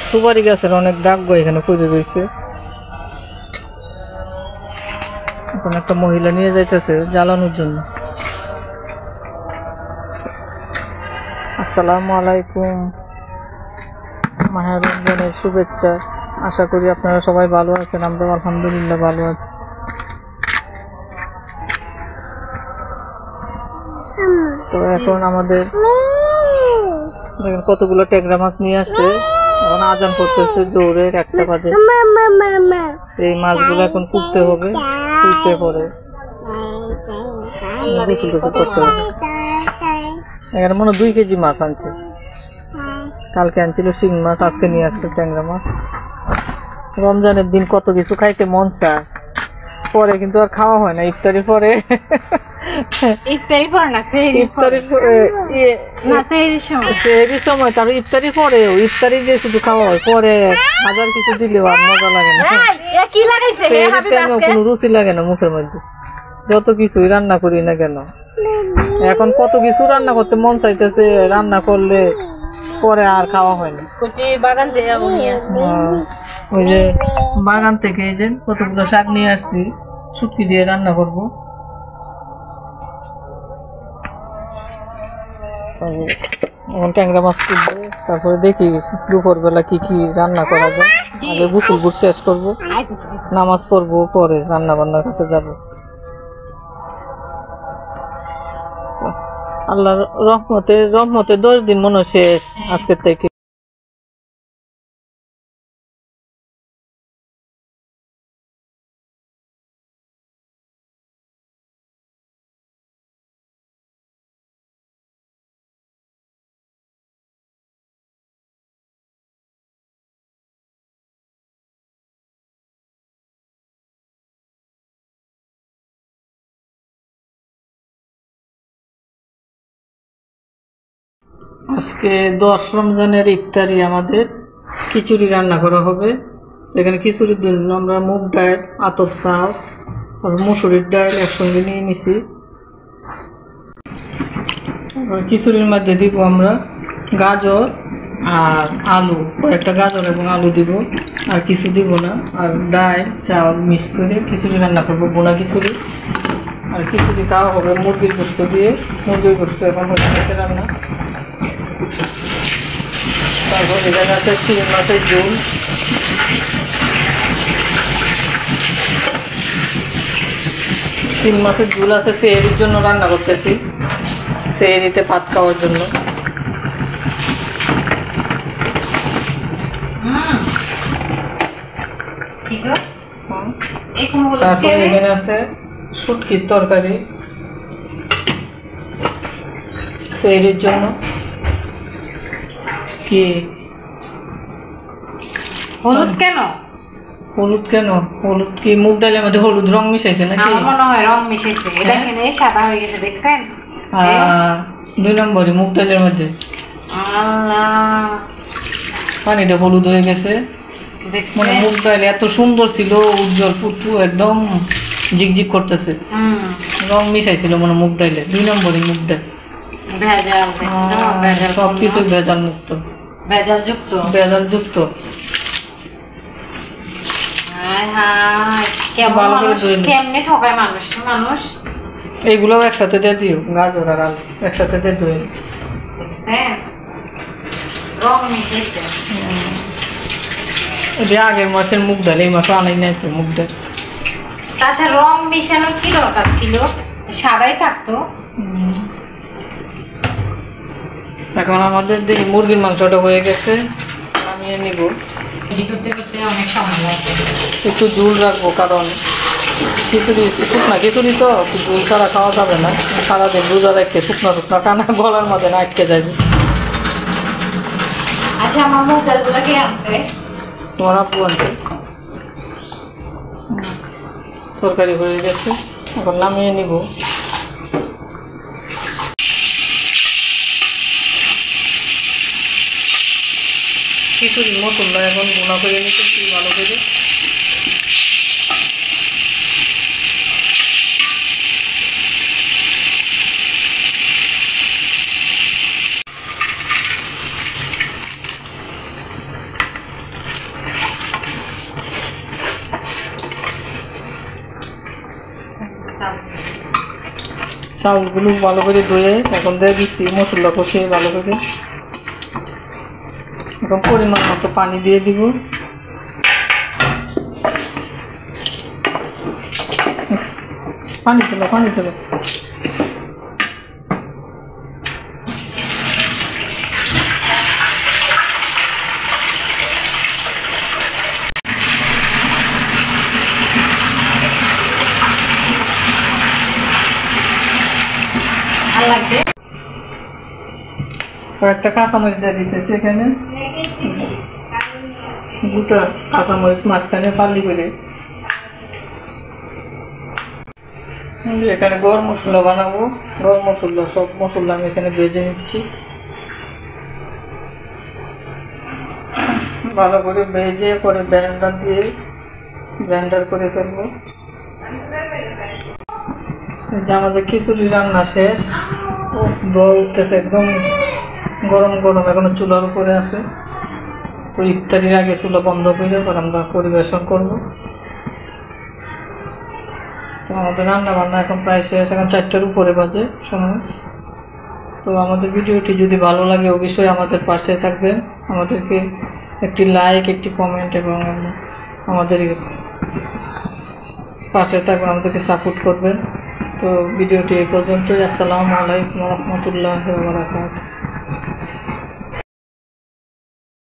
সুপারি গাছের অনেক ডাক গো এখানে পড়ে রয়েছে। এখন একটা মহিলা নিয়ে যাইতেছে জ্বালানোর জন্য। আসসালামু আলাইকুম, মাহে রমজানের শুভেচ্ছা। আশা করি আপনারা সবাই ভালো আছেন, আমরা আলহামদুলিল্লাহ ভালো আছি। তো এখন আমাদের দেখেন কতগুলো ট্যাংরা মাছ নিয়ে আসছে, এখন আজান করতেছে জোরের 1টা বাজে। এই মাছগুলো এখন কুটতে হবে, কুটতে পরে গোসল টোসল করতে হবে। এখানে মনে 2 কেজি মাছ আনছে, কালকে আনছিল শিং মাছ, আজকে নিয়ে আসছে ট্যাংরা মাছ। রমজানের দিন কত কিছু খাইতে মন চায়, পরে কিন্তু আর খাওয়া হয় না। ইফতারির পরে সেহরির সময়, তারপর ইফতারির পরেও, ইফতারি যে শুধু খাওয়া হয়, পরে হাজার কিছু দিলেও আর মজা লাগে না। কোনো রুচি লাগে না মুখের মধ্যে, যত কিছুই রান্না করি না কেন। এখন কত কিছু রান্না করতে মন চাইতেছে, রান্না করলে পরে আর খাওয়া হয় না। ওই যে বাগান থেকে এই যে কতগুলো শাক নিয়ে আসছি, শুটকি দিয়ে রান্না করবো। এখন ট্যাংরা মাছ কিনবো, তারপরে দেখি দুপুরবেলা কি কি রান্না করা যায়। আগে গোসল শেষ করবো, নামাজ পড়বো, পরে রান্না বান্নার কাছে যাবো। আল্লাহর রহমতে 10 দিন মনে শেষ আজকের থেকে। আজকে 10 রমজানের ইফতারি আমাদের খিচুড়ি রান্না করা হবে। এখানে খিচুড়ির জন্য আমরা মুগ ডাল, আতপ চাল আর মসুরির ডাল একসঙ্গে নিয়ে নিছি। খিচুড়ির মধ্যে দিব আমরা গাজর আর আলু, কয়েকটা গাজর এবং আলু দিব, আর কিছু দিব না। আর ডাল চাল মিক্স করে খিচুড়ি রান্না করবো, বোনা খিচুড়ি। আর খিচুড়ি খাওয়া হবে মুরগির গোস্ত দিয়ে। মুরগির গোস্ত এখন হয়ে গেছে রান্না। তারপর এখানে আছে শিং মাছের ঝোল, শিং মাছের ঝোল আছে। সেহরির জন্য রান্না করতেছি, সেহরিতে ভাত খাওয়ার জন্য। তারপর এখানে আছে শুটকির তরকারি সেহরির জন্য। কি হলুদ কেন? হলুদ কেন? হলুদ কি মুগ ডালের মধ্যে হলুদ রং মিশাইছে নাকি? আমার মনে হয় রং মিশাইছে, দেখেন এই সাদা হয়ে গেছে, দেখছেন? 2 নম্বরে মুগ ডালের মধ্যে আল্লাহ, পানিটা হলুদ হয়ে গেছে। মানে মুগ ডাল এত সুন্দর ছিল, উজ্জ্বল পুটু, একদম ঝিকঝিক করতেছে। রং মিশাইছিল মানে মুগ ডালে। 2 নম্বরে মুগ ডাল, সব কিছু ভেজাল মুক্ত, ভেজাল যুক্ত। কেমনে ঠকায় মানুষ। এইগুলোও একসাথে দিয়ে দিও, গাজর আর আলু একসাথে দিয়ে ধুয়ে। রং মিশাইছে। আগের মাসের মুগ ডাল, এই মাসে আনাই নাই তো মুগ ডাল। তাছাড়া রং মিশানোর কি দরকার ছিল, সাদাই থাকতো। এখন আমাদের দেখি মুরগির মাংসটা হয়ে গেছে, নামিয়ে নিব। অনেক সময় লাগবে, একটু ঝোল রাখবো, কারণ খিচুড়ি শুকনা খিচুড়ি তো ঝোল ছাড়া খাওয়া যাবে না। সারাদিন রোজা রাখতে শুকনা কানা গলার মধ্যে না আটকে যাবে। আচ্ছা, আমার মুগ ডালগুলো কে আনছে? তোমার আব্বু আনছে। তরকারি হয়ে গেছে, এখন নামিয়ে নিব। খিচুড়ির মশলা এখন বোনা করে নিতেছি ভালো করে। চাউলগুলো ভালো করে ধুয়ে এখন দিয়ে দিচ্ছি মশলা কষিয়ে ভালো করে। এখন পরিমাণ মতো পানি দিয়ে দিব। পানি তোলো পানি তোলো। লাগবে কয়েকটা কাঁচামরিচ দিয়ে দিতেছি এখানে, গোটা কাঁচামরিচ মাঝখানে পাল্লি করে। এখানে গরম মশলা বানাবো, গরম মশলা সব মশলা আমি এখানে ভেজে নিচ্ছি। ভালো করে ভেজে পরে ব্লেন্ডার দিয়ে ব্লেন্ডার করে ফেলবো। যে আমাদের খিচুড়ি রান্না শেষ, ধোয়া উঠতেছে একদম গরম গরম, এখনো চুলার উপরে আছে। তো ইফতারির আগে চুলা বন্ধ করে পর আমরা পরিবেশন করব। তো আমাদের রান্না বান্না এখন প্রায় শেষ, এখন 4টার উপরে বাজে সময়। তো আমাদের ভিডিওটি যদি ভালো লাগে অবশ্যই আমাদের পাশে থাকবেন, আমাদেরকে একটি লাইক একটি কমেন্ট এবং আমাদের পাশে থাকবেন, আমাদেরকে সাপোর্ট করবেন। তো ভিডিওটি এই পর্যন্তই। আসসালামু আলাইকুম ওয়া রাহমাতুল্লাহি ওয়া বারাকাতুহু।